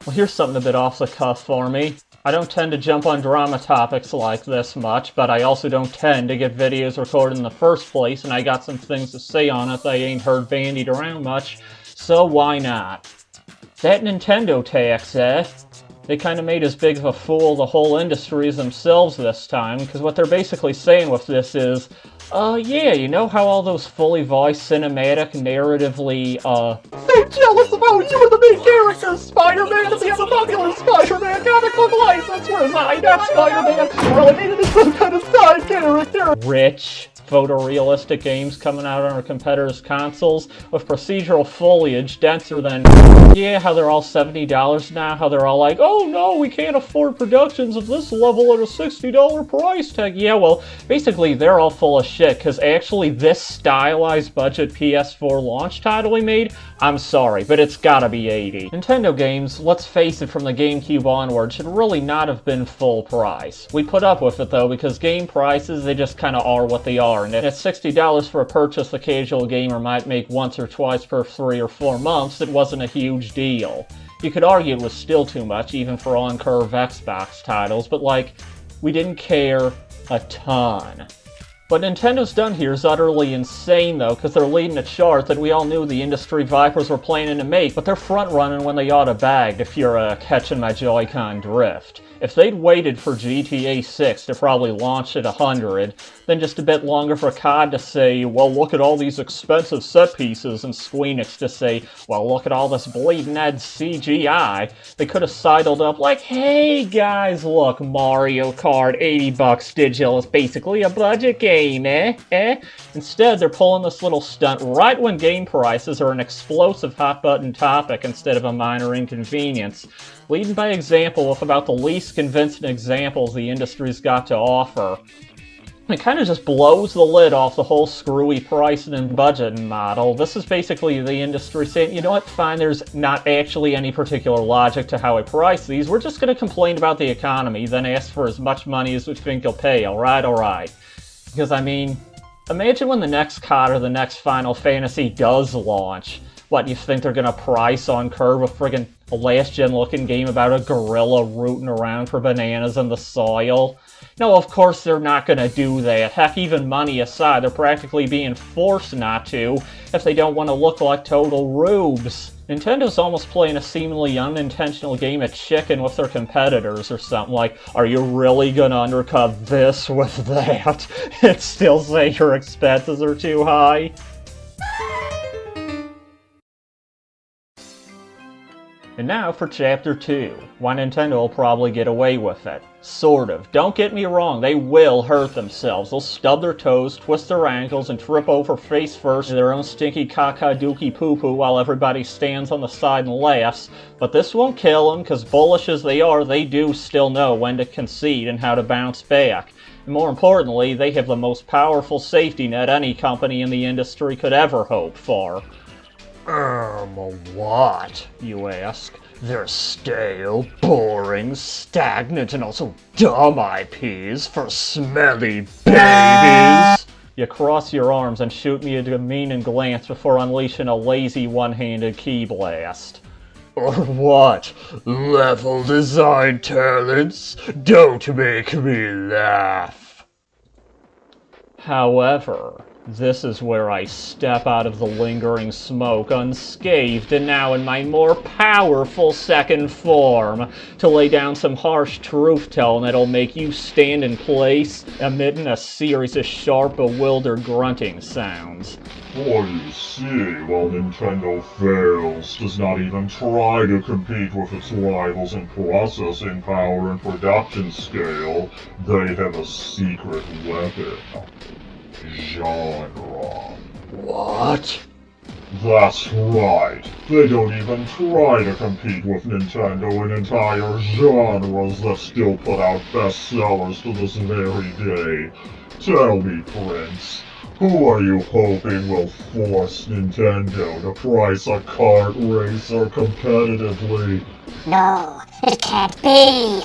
Well, here's something a bit off the cuff for me. I don't tend to jump on drama topics like this much, but I also don't tend to get videos recorded in the first place, and I got some things to say on it that I ain't heard bandied around much, so why not? That Nintendo tax, eh? They kind of made as big of a fool of the whole industry as themselves this time, because what they're basically saying with this is, yeah, you know how all those fully voiced, cinematic, narratively, So jealous about you and the main character, Spider-Man, to be on the popular Spider-Man comic book license, whereas I got Spider-Man relegated to some kind of side character. rich, photorealistic games coming out on our competitors' consoles with procedural foliage denser than, yeah, how they're all $70 now, how they're all like, oh no, we can't afford productions of this level at a $60 price tag. Yeah, well, basically they're all full of shit, because actually this stylized budget PS4 launch title we made, I'm sorry, but it's gotta be $80. Nintendo games, let's face it, from the Gamecube onward, should really not have been full price. We put up with it though, because game prices, they just kinda are what they are. And at $60 for a purchase the casual gamer might make once or twice per 3 or 4 months, it wasn't a huge deal. You could argue it was still too much, even for on-curve Xbox titles, but like, we didn't care a ton. What Nintendo's done here is utterly insane though, because they're leading a chart that we all knew the industry vipers were planning to make, but they're front-running when they oughta bagged, if you're catching my Joy-Con drift. If they'd waited for GTA 6 to probably launch at 100, then just a bit longer for COD to say, well, look at all these expensive set pieces, and Squeenix to say, well, look at all this bleeding edge CGI, they could have sidled up like, hey guys, look, Mario Kart, $80 digital is basically a budget game, eh? Instead, they're pulling this little stunt right when game prices are an explosive hot-button topic instead of a minor inconvenience, leading by example with about the least convincing examples the industry's got to offer. It kind of just blows the lid off the whole screwy pricing and budgeting model. This is basically the industry saying, you know what, fine, there's not actually any particular logic to how I price these, we're just going to complain about the economy, then ask for as much money as we think you'll pay, alright. Because I mean, imagine when the next COD or the next Final Fantasy does launch. What, you think they're gonna price on curve a friggin' last-gen looking game about a gorilla rooting around for bananas in the soil? No, of course they're not gonna do that. Heck, even money aside, they're practically being forced not to if they don't want to look like total rubes. Nintendo's almost playing a seemingly unintentional game of chicken with their competitors or something like, are you really gonna undercut this with that and still say your expenses are too high? And now for Chapter 2, why Nintendo will probably get away with it. Sort of. Don't get me wrong, they will hurt themselves. They'll stub their toes, twist their ankles, and trip over face first in their own stinky caca dookie poo-poo while everybody stands on the side and laughs. But this won't kill them, because bullish as they are, they do still know when to concede and how to bounce back. And more importantly, they have the most powerful safety net any company in the industry could ever hope for. What? You ask. They're stale, boring, stagnant, and also dumb IPs for smelly babies. You cross your arms and shoot me a demeaning glance before unleashing a lazy one-handed key blast. Or what? Level design talents? Don't make me laugh. However, this is where I step out of the lingering smoke unscathed and now in my more powerful second form to lay down some harsh truth-telling that'll make you stand in place, emitting a series of sharp, bewildered grunting sounds. What you see, while Nintendo fails, does not even try to compete with its rivals in processing power and production scale, they have a secret weapon. Genre. What? That's right. They don't even try to compete with Nintendo in entire genres that still put out bestsellers to this very day. Tell me, Prince, who are you hoping will force Nintendo to price a kart racer competitively? No, it can't be.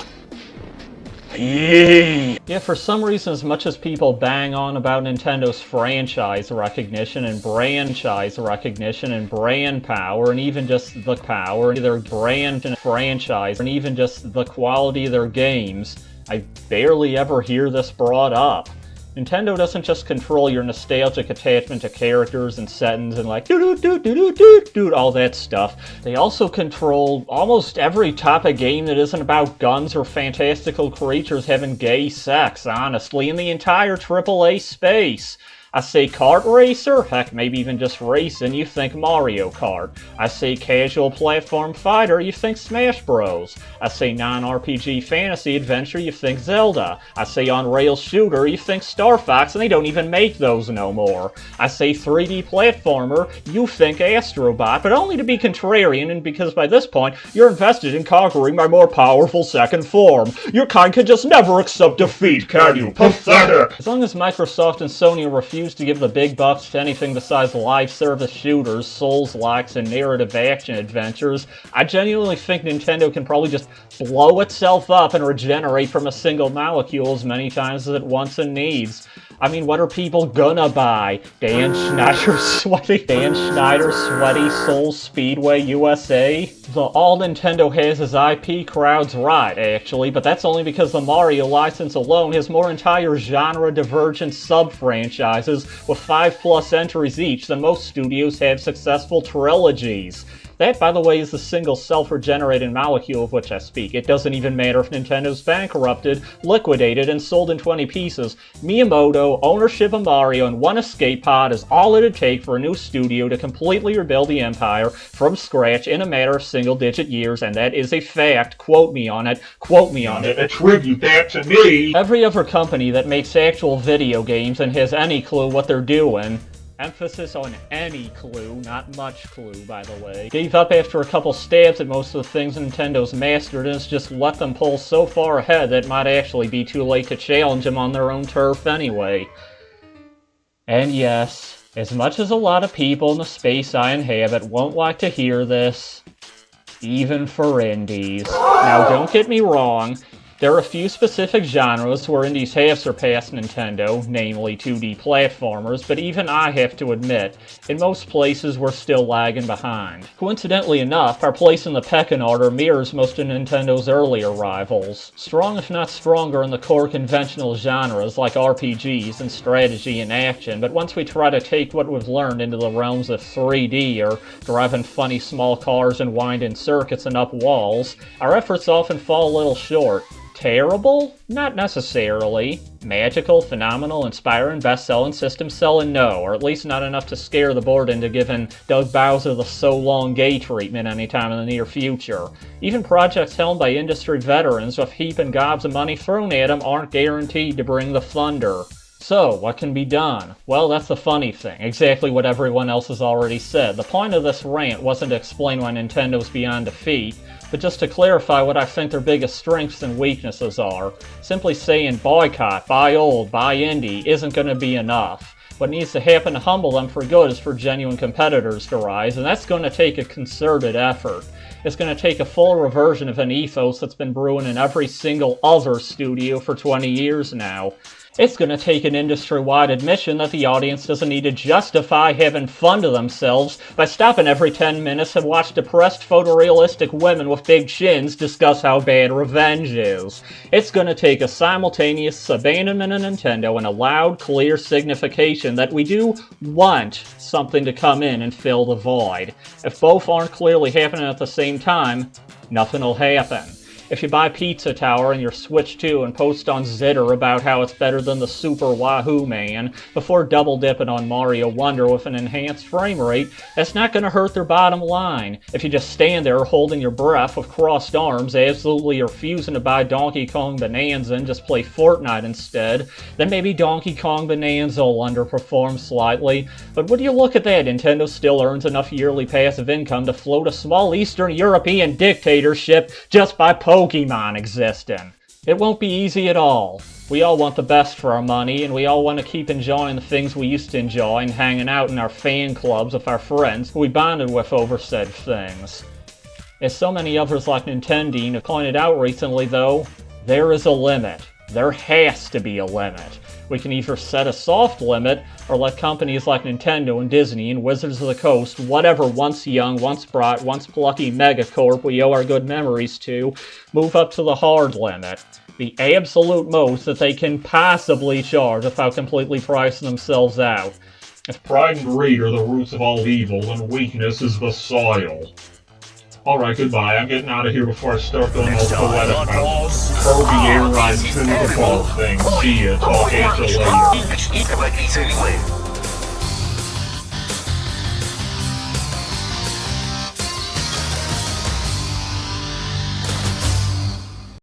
Yeah, for some reason, as much as people bang on about Nintendo's franchise recognition and franchise recognition and brand power, and even just the power of their brand and franchise, and even just the quality of their games, I barely ever hear this brought up. Nintendo doesn't just control your nostalgic attachment to characters and settings and like all that stuff. They also control almost every type of game that isn't about guns or fantastical creatures having gay sex, honestly, in the entire AAA space. I say kart racer, heck, maybe even just racing, you think Mario Kart. I say casual platform fighter, you think Smash Bros. I say non-RPG fantasy adventure, you think Zelda. I say on-rails shooter, you think Star Fox, and they don't even make those no more. I say 3D platformer, you think Astrobot, but only to be contrarian, and because by this point, you're invested in conquering my more powerful second form. Your kind can just never accept defeat, can you? Pathetic! As long as Microsoft and Sony refuse to give the big bucks to anything besides live service shooters, Souls-likes, and narrative action adventures, I genuinely think Nintendo can probably just blow itself up and regenerate from a single molecule as many times as it wants and needs. I mean, what are people gonna buy? Dan Schneider's sweaty Soul Speedway USA? The all Nintendo has is IP crowd's right, actually, but that's only because the Mario license alone has more entire genre-divergent sub-franchises with 5+ entries each than most studios have successful trilogies. That, by the way, is the single self-regenerating molecule of which I speak. It doesn't even matter if Nintendo's bankrupted, liquidated, and sold in 20 pieces. Miyamoto, ownership of Mario, and one escape pod is all it'd take for a new studio to completely rebuild the empire from scratch in a matter of single-digit years, and that is a fact. Quote me on it. Quote me on it. Attribute that to me! Every other company that makes actual video games and has any clue what they're doing, emphasis on any clue, not much clue, by the way, gave up after a couple stabs at most of the things Nintendo's mastered and has just let them pull so far ahead that it might actually be too late to challenge them on their own turf anyway. And yes, as much as a lot of people in the space I inhabit won't like to hear this, even for indies. Now don't get me wrong, there are a few specific genres where indies have surpassed Nintendo, namely 2D platformers, but even I have to admit, in most places we're still lagging behind. Coincidentally enough, our place in the pecking order mirrors most of Nintendo's earlier rivals. Strong if not stronger in the core conventional genres like RPGs and strategy and action, but once we try to take what we've learned into the realms of 3D or driving funny small cars and winding circuits and up walls, our efforts often fall a little short. Terrible? Not necessarily. Magical, phenomenal, inspiring, best-selling, system-selling? No, or at least not enough to scare the board into giving Doug Bowser the so-long gay treatment anytime in the near future. Even projects helmed by industry veterans with heaping gobs of money thrown at them aren't guaranteed to bring the thunder. So, what can be done? Well, that's the funny thing. Exactly what everyone else has already said. The point of this rant wasn't to explain why Nintendo's beyond defeat, but just to clarify what I think their biggest strengths and weaknesses are. Simply saying boycott, buy old, buy indie isn't going to be enough. What needs to happen to humble them for good is for genuine competitors to rise, and that's going to take a concerted effort. It's going to take a full reversion of an ethos that's been brewing in every single other studio for 20 years now. It's going to take an industry-wide admission that the audience doesn't need to justify having fun to themselves by stopping every 10 minutes and watch depressed photorealistic women with big chins discuss how bad revenge is. It's going to take a simultaneous abandonment of Nintendo and a loud, clear signification that we do want something to come in and fill the void. If both aren't clearly happening at the same time, nothing will happen. If you buy Pizza Tower and your Switch 2 and post on Zitter about how it's better than the Super Wahoo Man before double dipping on Mario Wonder with an enhanced frame rate, that's not going to hurt their bottom line. If you just stand there holding your breath with crossed arms, absolutely refusing to buy Donkey Kong Bonanza and just play Fortnite instead, then maybe Donkey Kong Bonanza will underperform slightly. But would you look at that, Nintendo still earns enough yearly passive income to float a small Eastern European dictatorship just by Pokemon existing. It won't be easy at all. We all want the best for our money, and we all want to keep enjoying the things we used to enjoy and hanging out in our fan clubs with our friends who we bonded with over said things. As so many others like Nintendine have pointed out recently though, there is a limit. There has to be a limit. We can either set a soft limit, or let companies like Nintendo and Disney and Wizards of the Coast, whatever once young, once bright, once plucky megacorp we owe our good memories to, move up to the hard limit. The absolute most that they can possibly charge without completely pricing themselves out. If pride and greed are the roots of all evil, then weakness is the soil. Alright, goodbye. I'm getting out of here before I start going all poetic about Kirby air riding through the ball thing. See ya. Talk at you later.